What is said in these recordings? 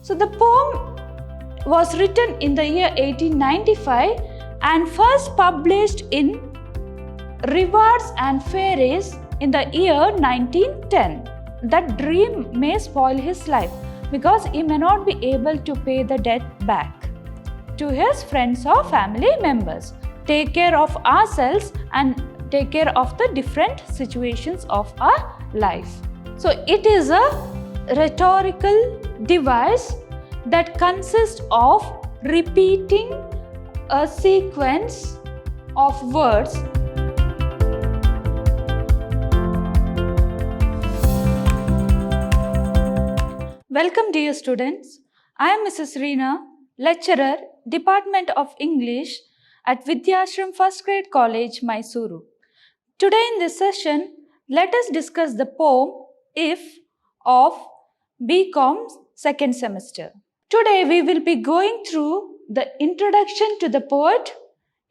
So the poem was written in the year 1895 and first published in Rewards and Fairies in the year 1910. That dream may spoil his life because he may not be able to pay the debt back to his friends or family members. Take care of ourselves and take care of the different situations of our life. So it is a rhetorical device that consists of repeating a sequence of words. Welcome dear students. I am Mrs. Reena, lecturer, Department of English at Vidhyaashram First Grade College, MYSURU. Today in this session, let us discuss the poem If of BCom's second semester. Today we will be going through the introduction to the poet,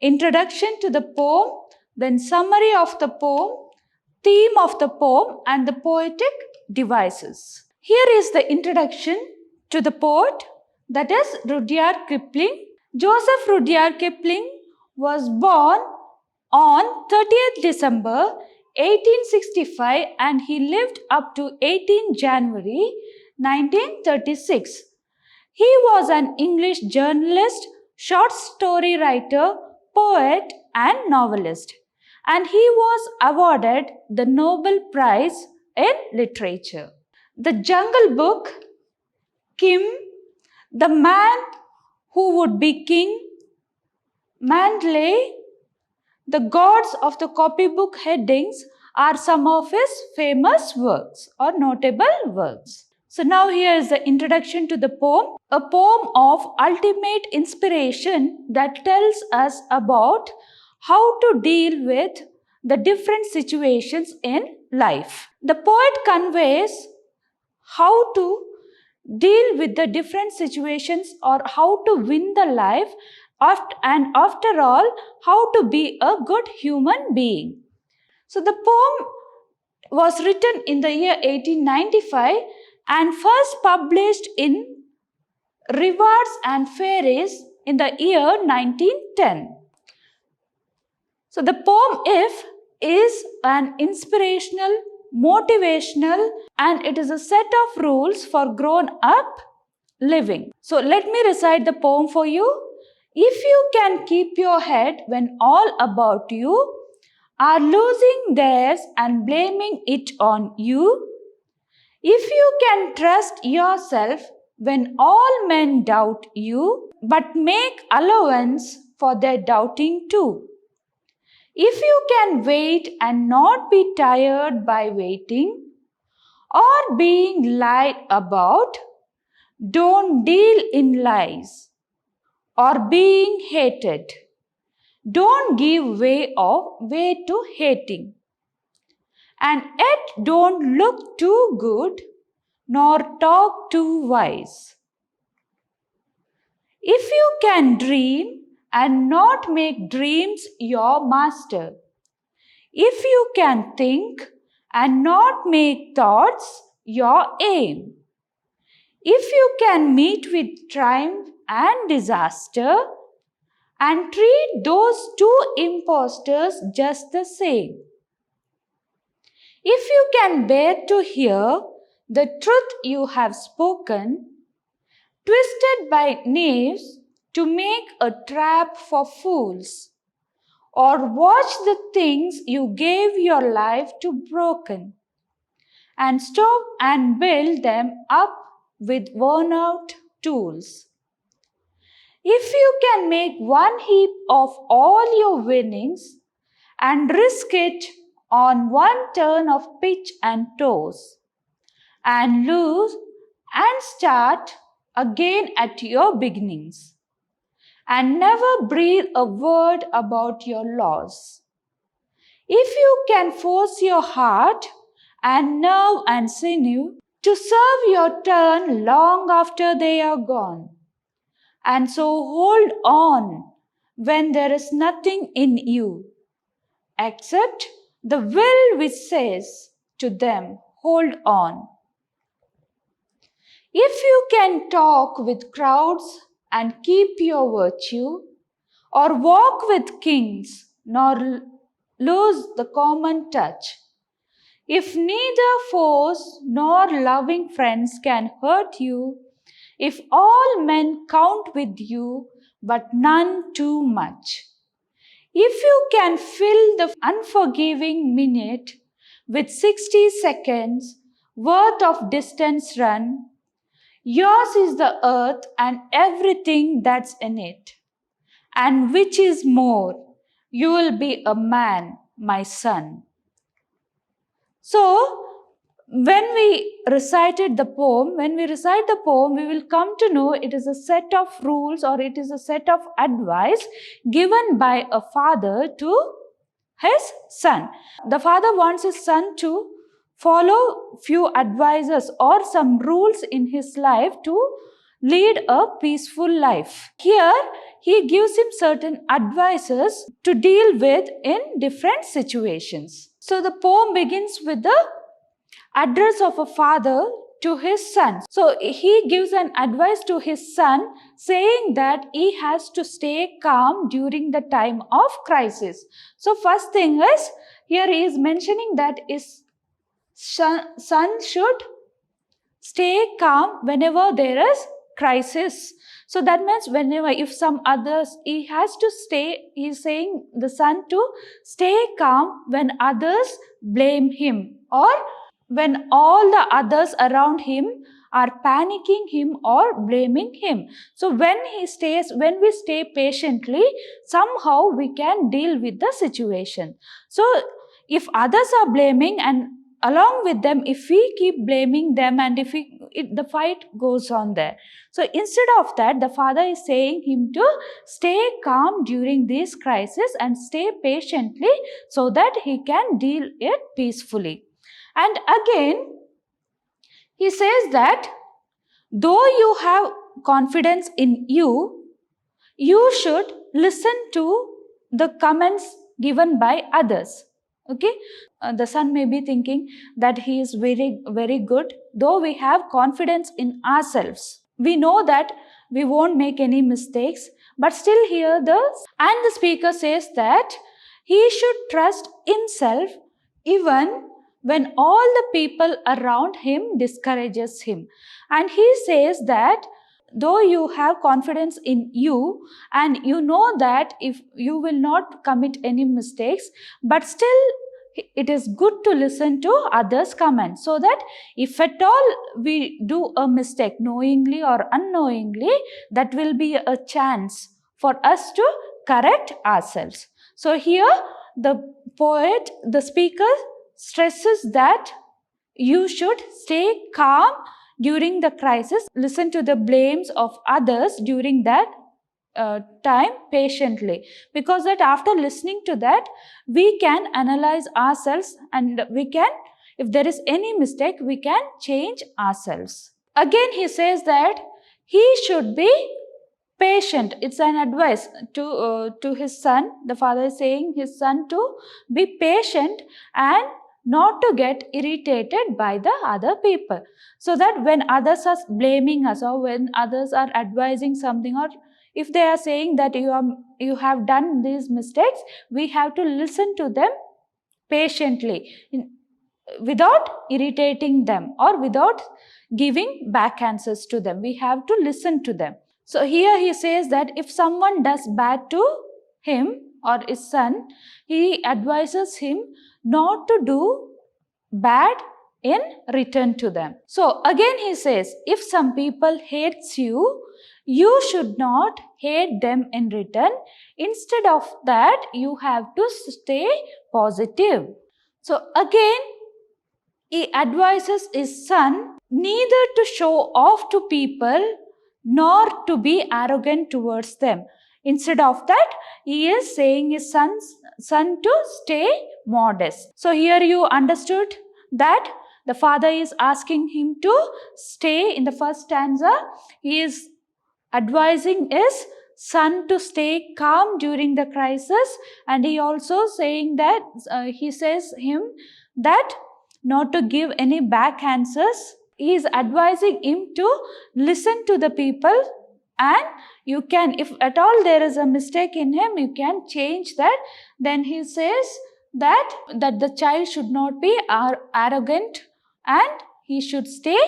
introduction to the poem, then summary of the poem, theme of the poem and the poetic devices. Here is the introduction to the poet, that is Rudyard Kipling. Joseph Rudyard Kipling was born on 30th December 1865 and he lived up to 18 January 1936. He was an English journalist, short story writer, poet and novelist, and he was awarded the Nobel Prize in Literature. The Jungle Book, Kim, The Man Who Would Be King, Mandalay, The Gods of the Copybook Headings are some of his famous works or notable works. So now here is the introduction to the poem, a poem of ultimate inspiration that tells us about how to deal with the different situations in life. The poet conveys how to deal with the different situations or how to win the life and after all, how to be a good human being. So the poem was written in the year 1895 and first published in Rewards and Fairies in the year 1910. So the poem If is an inspirational, motivational, and it is a set of rules for grown-up living. So let me recite the poem for you. If you can keep your head when all about you are losing theirs and blaming it on you, if you can trust yourself when all men doubt you, but make allowance for their doubting too, if you can wait and not be tired by waiting or being lied about, don't deal in lies or being hated, don't give way to hating, and yet don't look too good nor talk too wise. If you can dream and not make dreams your master, if you can think and not make thoughts your aim, if you can meet with triumph and disaster and treat those two impostors just the same, if you can bear to hear the truth you have spoken, twisted by knaves to make a trap for fools, or watch the things you gave your life to broken, and stop and build them up with worn-out tools. If you can make one heap of all your winnings and risk it on one turn of pitch and toes, and lose and start again at your beginnings, and never breathe a word about your loss. If you can force your heart and nerve and sinew to serve your turn long after they are gone, and so hold on when there is nothing in you except the will which says to them, hold on. If you can talk with crowds and keep your virtue, or walk with kings, nor lose the common touch, if neither foes nor loving friends can hurt you, if all men count with you, but none too much, if you can fill the unforgiving minute with 60 seconds worth of distance run, yours is the earth and everything that's in it. And which is more, you will be a man, my son. So, when we recite the poem, we will come to know it is a set of rules or it is a set of advice given by a father to his son. The father wants his son to follow few advices or some rules in his life to lead a peaceful life. Here, he gives him certain advices to deal with in different situations. So the poem begins with the address of a father to his son. So he gives an advice to his son saying that he has to stay calm during the time of crisis. So first thing is, here he is mentioning that his son should stay calm whenever there is crisis. So that means whenever, if some others, he is saying the son to stay calm when others blame him, or when all the others around him are panicking him or blaming him. So when we stay patiently, somehow we can deal with the situation. So if others are blaming, and along with them, if we keep blaming them, and the fight goes on there. So instead of that, the father is saying him to stay calm during this crisis and stay patiently so that he can deal it peacefully. And again, he says that though you have confidence in you, you should listen to the comments given by others. Okay, the son may be thinking that he is very, very good. Though we have confidence in ourselves, we know that we won't make any mistakes, but still here the speaker says that he should trust himself even when all the people around him discourages him. And he says that though you have confidence in you and you know that if you will not commit any mistakes, but still it is good to listen to others' comments, so that if at all we do a mistake knowingly or unknowingly, that will be a chance for us to correct ourselves. So here the speaker stresses that you should stay calm during the crisis, listen to the blames of others during that time patiently, because that after listening to that, we can analyze ourselves and we can, if there is any mistake, we can change ourselves. Again, he says that he should be patient. It's an advice to his son. The father is saying his son to be patient and not to get irritated by the other people, so that when others are blaming us or when others are advising something, or if they are saying that you have done these mistakes, we have to listen to them patiently without irritating them or without giving back answers to them. We have to listen to them. So here he says that if someone does bad to him or his son, he advises him not to do bad in return to them. So again he says, if some people hates you, you should not hate them in return. Instead of that, you have to stay positive. So again, he advises his son neither to show off to people nor to be arrogant towards them. Instead of that, he is saying his son to stay modest. So here you understood that the father is asking him to stay in the first stanza. He is advising his son to stay calm during the crisis, and he also saying that he says him that not to give any back answers he is advising him to listen to the people, and you can, if at all there is a mistake in him, you can change that. Then he says that the child should not be arrogant and he should stay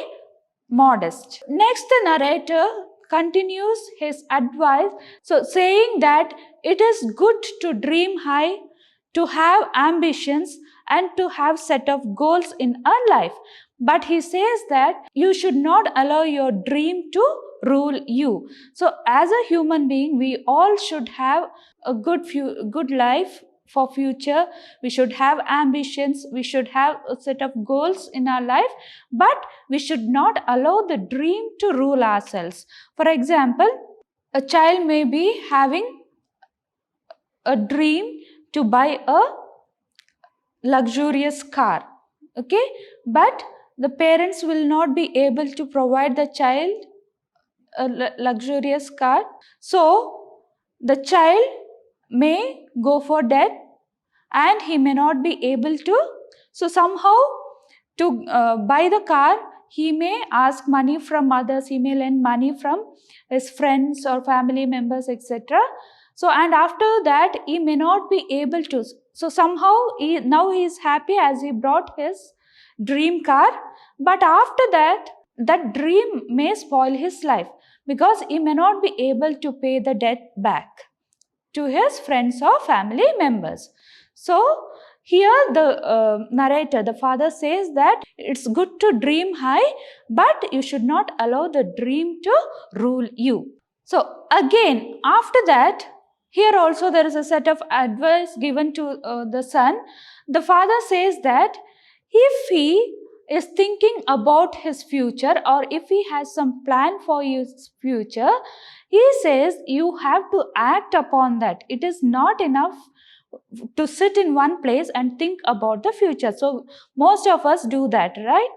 modest. Next, the narrator continues his advice, so saying that it is good to dream high, to have ambitions, and to have set of goals in our life. But he says that you should not allow your dream to rule you. So as a human being, we all should have a good life for future. We should have ambitions, we should have a set of goals in our life, but we should not allow the dream to rule ourselves. For example, a child may be having a dream to buy a luxurious car, okay, but the parents will not be able to provide the child a luxurious car, so the child may go for debt and he may not be able to, so somehow to buy the car, he may ask money from others, he may lend money from his friends or family members, etc. So, and after that, he may not be able to. So, somehow, now he is happy as he brought his dream car. But after that, that dream may spoil his life because he may not be able to pay the debt back to his friends or family members. So, here the narrator, the father says that it's good to dream high, but you should not allow the dream to rule you. So, again, after that, here also there is a set of advice given to the son. The father says that if he is thinking about his future or if he has some plan for his future, he says you have to act upon that. It is not enough to sit in one place and think about the future. So most of us do that, right?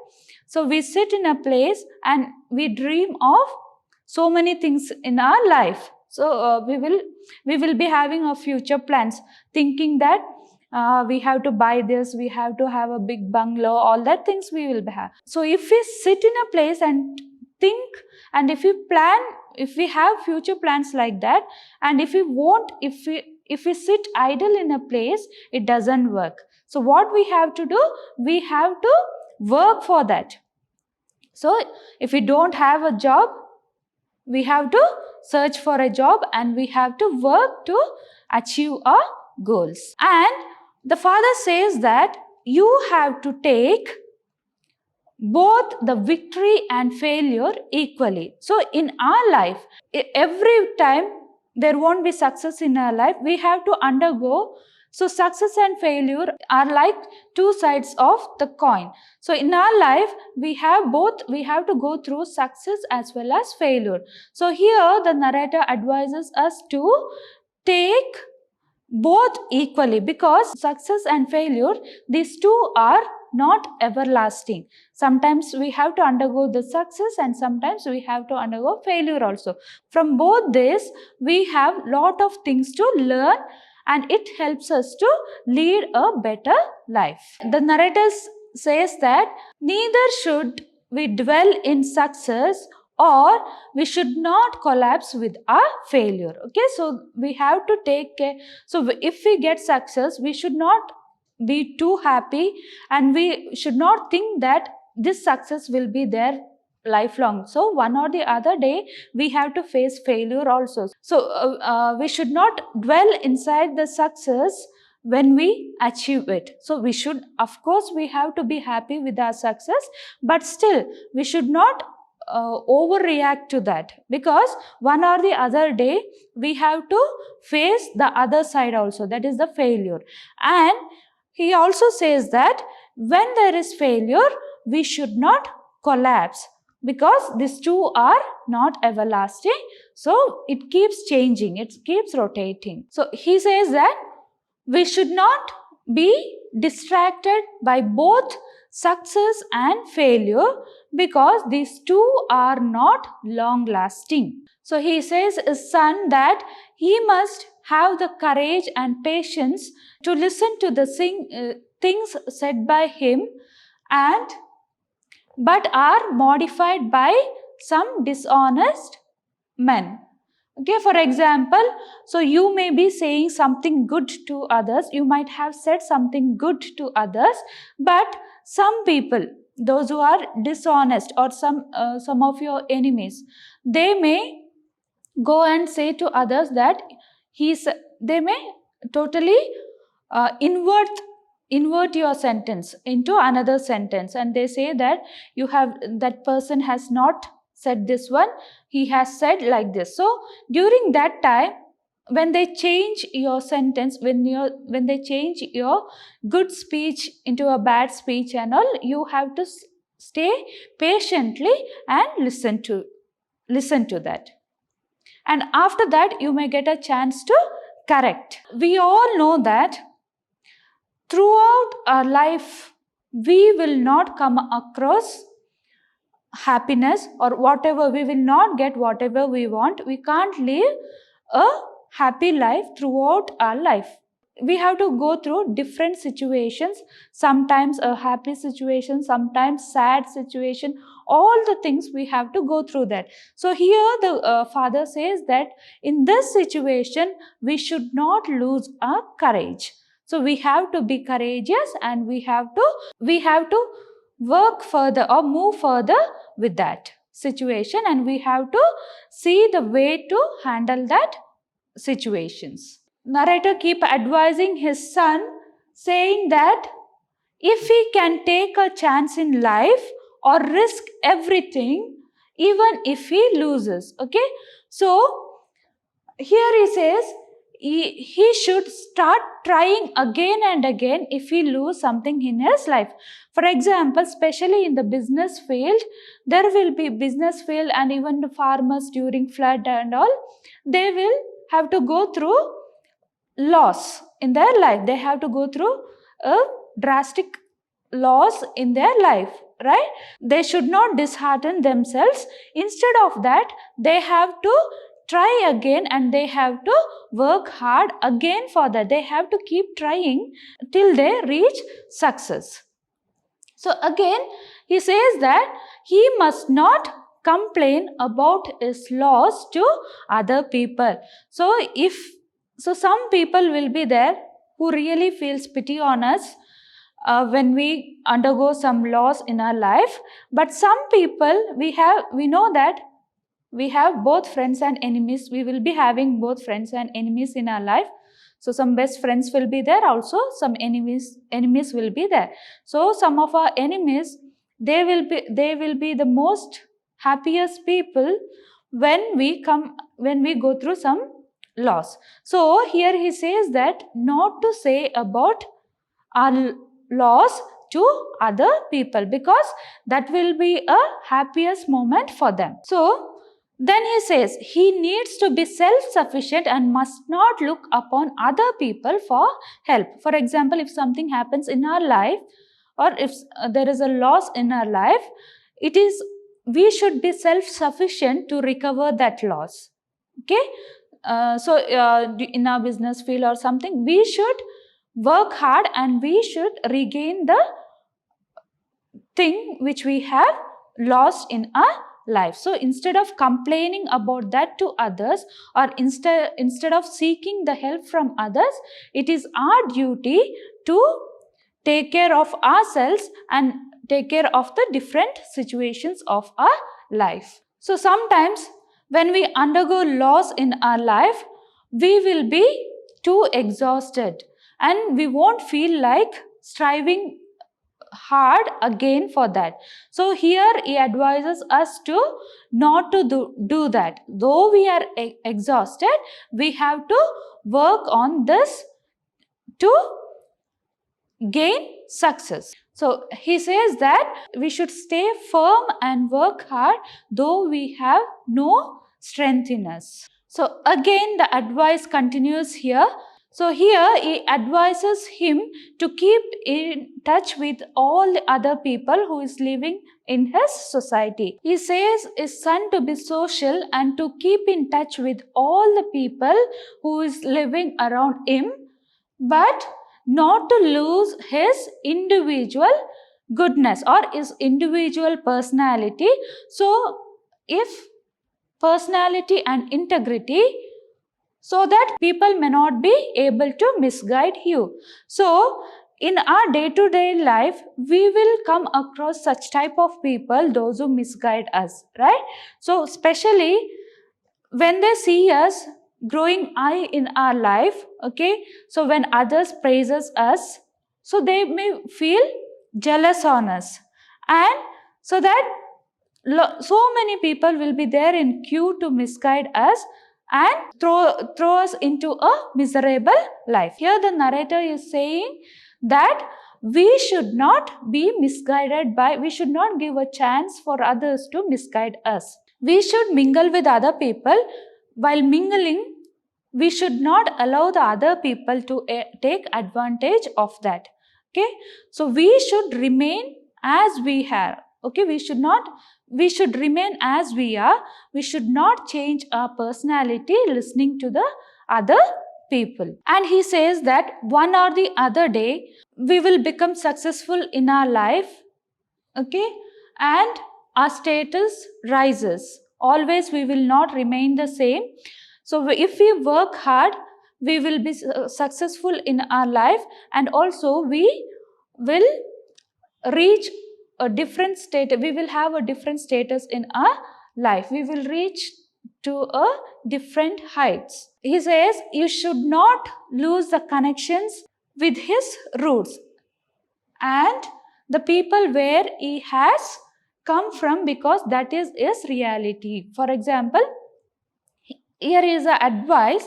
So we sit in a place and we dream of so many things in our life. So we will be having our future plans, thinking that we have to buy this, we have to have a big bungalow, all that things we will have. So if we sit in a place and think, and if we plan, if we have future plans like that, and if we sit idle in a place, it doesn't work. So what we have to do, we have to work for that. So if we don't have a job, we have to search for a job and we have to work to achieve our goals. And the father says that you have to take both the victory and failure equally. So in our life, every time there won't be success in our life, we have to undergo. So success and failure are like two sides of the coin. So in our life, we have both, we have to go through success as well as failure. So here the narrator advises us to take both equally, because success and failure, these two are not everlasting. Sometimes we have to undergo the success and sometimes we have to undergo failure also. From both this, we have lot of things to learn and it helps us to lead a better life. The narrator says that neither should we dwell in success or we should not collapse with our failure. Okay, so we have to take care. So if we get success, we should not be too happy and we should not think that this success will be there lifelong. So one or the other day we have to face failure also. So we should not dwell inside the success when we achieve it. So we should, of course, we have to be happy with our success, but still we should not overreact to that, because one or the other day we have to face the other side also, that is the failure. And he also says that when there is failure, we should not collapse, because these two are not everlasting. So it keeps changing, it keeps rotating. So he says that we should not be distracted by both success and failure, because these two are not long lasting. So he says his son that he must have the courage and patience to listen to the things said by him and but are modified by some dishonest men. Okay, for example, so you may be saying something good to others, you might have said something good to others, but some people, those who are dishonest, or some of your enemies, they may go and say to others that they may totally invert your sentence into another sentence, and they say that that person has not said this one, he has said like this. So during that time, when they change your sentence, when they change your good speech into a bad speech and all, you have to stay patiently and listen to that, and after that you may get a chance to correct. We all know that throughout our life we will not come across happiness, or whatever, we will not get whatever we want. We can't live a happy life throughout our life. We have to go through different situations, sometimes a happy situation, sometimes sad situation, all the things we have to go through that. So here the father says that in this situation we should not lose our courage. So we have to be courageous, and we have to work further or move further with that situation, and we have to see the way to handle that situations. Narrator keep advising his son, saying that if he can take a chance in life or risk everything, even if he loses. Okay, so here he says he should start trying again and again if he lose something in his life. For example, especially in the business field, there will be business field, and even the farmers during flood and all, they will have to go through loss in their life. They have to go through a drastic loss in their life, right? They should not dishearten themselves. Instead of that, they have to try again, and they have to work hard again for that. They have to keep trying till they reach success. So again, he says that he must not complain about his loss to other people. So some people will be there who really feels pity on us when we undergo some loss in our life. But some people, we know that we have both friends and enemies. We will be having both friends and enemies in our life. So some best friends will be there, also some enemies will be there. So some of our enemies, they will be the most happiest people when we go through some loss. So here he says that not to say about our loss to other people, because that will be a happiest moment for them. So then he says he needs to be self-sufficient and must not look upon other people for help. For example, if something happens in our life, or if there is a loss in our life, we should be self-sufficient to recover that loss. Okay, so in our business field or something, we should work hard and we should regain the thing which we have lost in our life. So instead of complaining about that to others, or instead of seeking the help from others, it is our duty to take care of ourselves and take care of the different situations of our life. So sometimes when we undergo loss in our life, we will be too exhausted and we won't feel like striving hard again for that. So here he advises us to not to do that. Though we are exhausted, we have to work on this to gain success. So he says that we should stay firm and work hard though we have no strength in us. So again the advice continues here. So here he advises him to keep in touch with all the other people who is living in his society. He says his son to be social and to keep in touch with all the people who is living around him, but not to lose his individual goodness or his individual personality. So if personality and integrity, so that people may not be able to misguide you. So in our day-to-day life, we will come across such type of people, those who misguide us, right? So especially when they see us growing high in our life, okay, so when others praises us, so they may feel jealous on us, and so that so many people will be there in queue to misguide us and throw us into a miserable life. Here the narrator is saying that we should not be misguided we should not give a chance for others to misguide us. We should mingle with other people. While mingling, we should not allow the other people to take advantage of that. Okay, so we should remain as we are. Okay, we should remain as we are. We should not change our personality listening to the other people. And he says that one or the other day we will become successful in our life, okay, and our status rises. Always we will not remain the same. So if we work hard, we will be successful in our life, and also we will reach a different state. We will have a different status in our life. We will reach to a different heights. He says you should not lose the connections with his roots and the people where he has come from, because that is his reality. For example, here is a advice,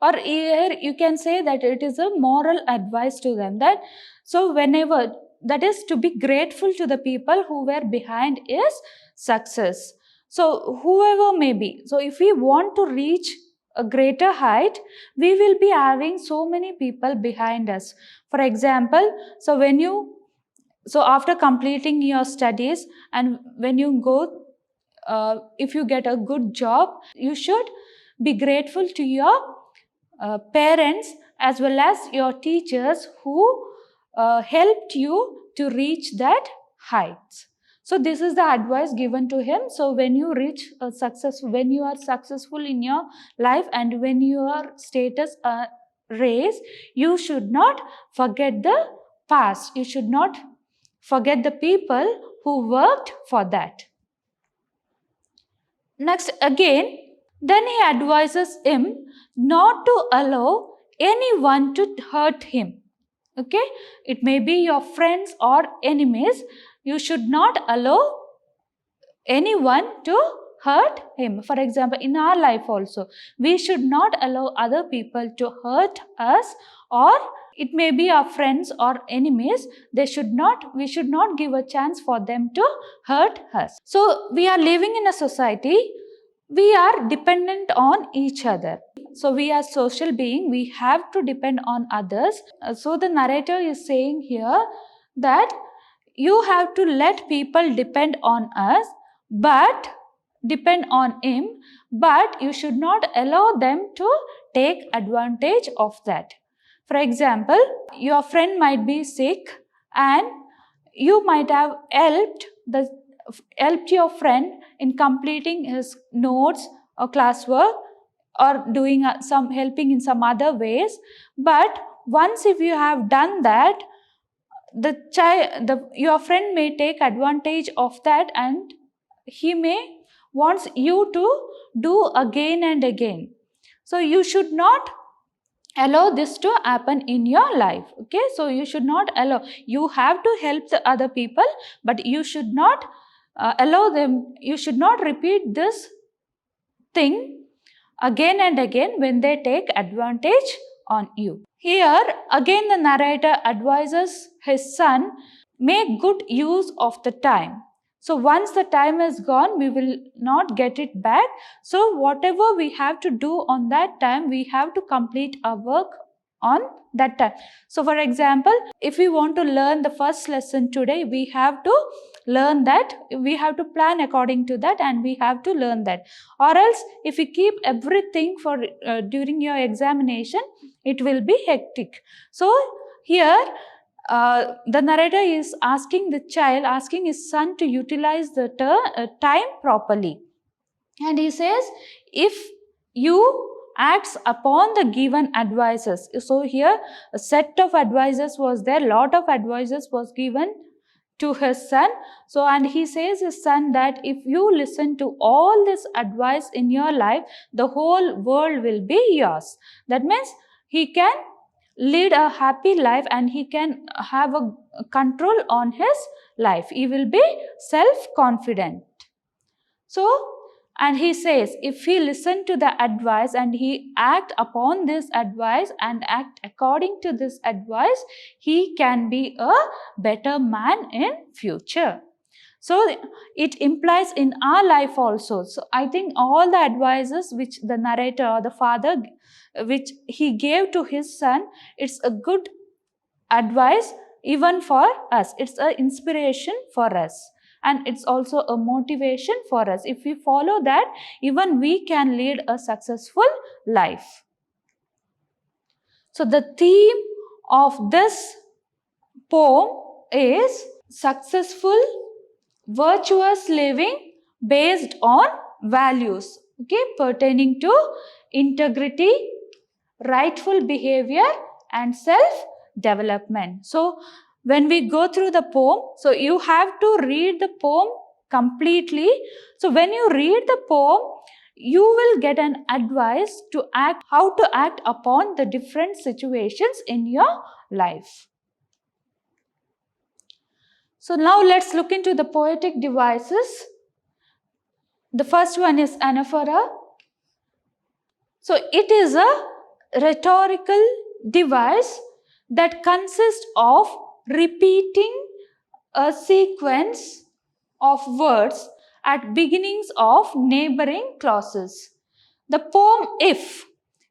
or here you can say that it is a moral advice to them, that so whenever, that is to be grateful to the people who were behind his success. So whoever may be, so if we want to reach a greater height, we will be having so many people behind us. For example, so after completing your studies and when you go, if you get a good job, you should be grateful to your parents as well as your teachers who helped you to reach that heights. So this is the advice given to him. So when you reach success, when you are successful in your life and when your status raised, you should not forget the past. You should not forget the people who worked for that. Next again, then he advises him not to allow anyone to hurt him. Okay, it may be your friends or enemies. You should not allow anyone to hurt him. For example, in our life also, we should not allow other people to hurt us, or it may be our friends or enemies. We should not give a chance for them to hurt us. So we are living in a society. We are dependent on each other. So we are social being. We have to depend on others. So the narrator is saying here that you have to let people depend on us, but depend on him, but you should not allow them to take advantage of that. For example, your friend might be sick and you might have helped your friend in completing his notes or classwork or doing helping in some other ways. But once if you have done that, your friend may take advantage of that and he may wants you to do again and again. So you should not allow this to happen in your life. Okay, so you should not allow. You have to help the other people, but you should not allow them. You should not repeat this thing again and again when they take advantage on you. Here again the narrator advises his son, make good use of the time. So once the time is gone, we will not get it back. So whatever we have to do on that time, we have to complete our work on that time. So for example, if we want to learn the first lesson today, we have to learn that. We have to plan according to that and we have to learn that. Or else if we keep everything for during your examination, it will be hectic. So here the narrator is asking his son to utilize the time properly. And he says, if you acts upon the given advices. So here a set of advices was there, lot of advices was given to his son. So, and he says his son that if you listen to all this advice in your life, the whole world will be yours. That means he can lead a happy life and he can have a control on his life. He will be self-confident. So, and he says, if he listen to the advice and he act upon this advice and act according to this advice, he can be a better man in future. So, it implies in our life also. So, I think all the advices which the narrator or the father, which he gave to his son, it's a good advice even for us. It's an inspiration for us. And it's also a motivation for us. If we follow that, even we can lead a successful life. So the theme of this poem is successful, virtuous living based on values, okay, pertaining to integrity, rightful behavior and self-development. So when we go through the poem, so you have to read the poem completely. So when you read the poem, you will get an advice to act, how to act upon the different situations in your life. So now let's look into the poetic devices. The first one is anaphora. So it is a rhetorical device that consists of repeating a sequence of words at beginnings of neighboring clauses. The poem If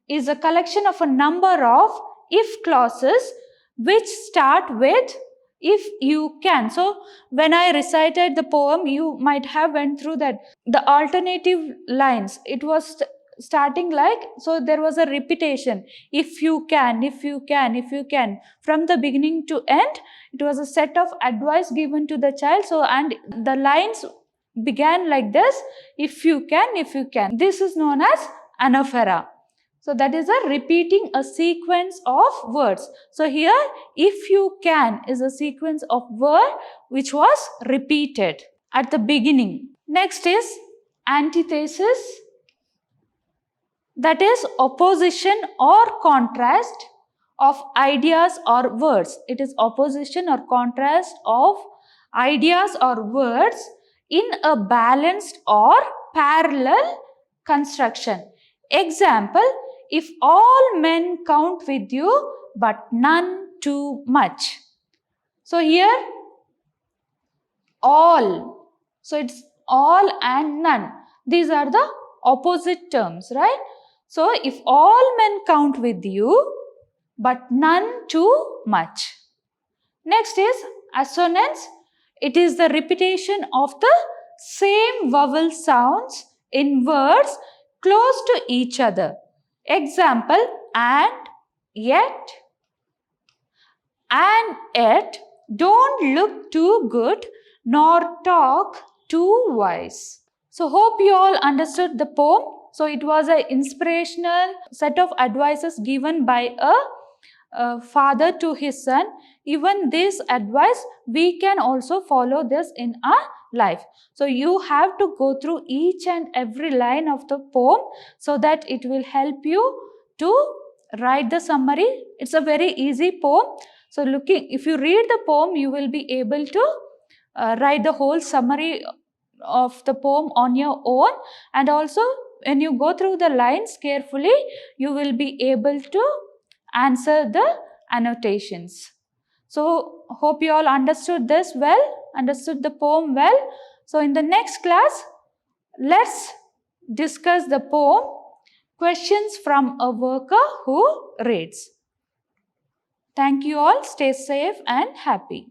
is a collection of a number of if clauses which start with if you can. So when I recited the poem, you might have went through that. The alternative lines, it was starting like, so there was a repetition. If you can, if you can, if you can. From the beginning to end, it was a set of advice given to the child. So, and the lines began like this, if you can, if you can. This is known as anaphora. So that is a repeating a sequence of words. So here, if you can is a sequence of word which was repeated at the beginning. Next is antithesis. That is opposition or contrast of ideas or words. It is opposition or contrast of ideas or words in a balanced or parallel construction. Example, if all men count with you, but none too much. So here, all. So it's all and none. These are the opposite terms, right? So if all men count with you, but none too much. Next is assonance. It is the repetition of the same vowel sounds in words close to each other. Example, and yet, don't look too good nor talk too wise. So hope you all understood the poem. So it was an inspirational set of advices given by a father to his son. Even this advice, we can also follow this in our life. So you have to go through each and every line of the poem so that it will help you to write the summary. It's a very easy poem. So if you read the poem, you will be able to write the whole summary of the poem on your own. And also when you go through the lines carefully, you will be able to answer the annotations. So hope you all understood this well, understood the poem well. So in the next class, let's discuss the poem Questions from a Worker Who Reads. Thank you all. Stay safe and happy.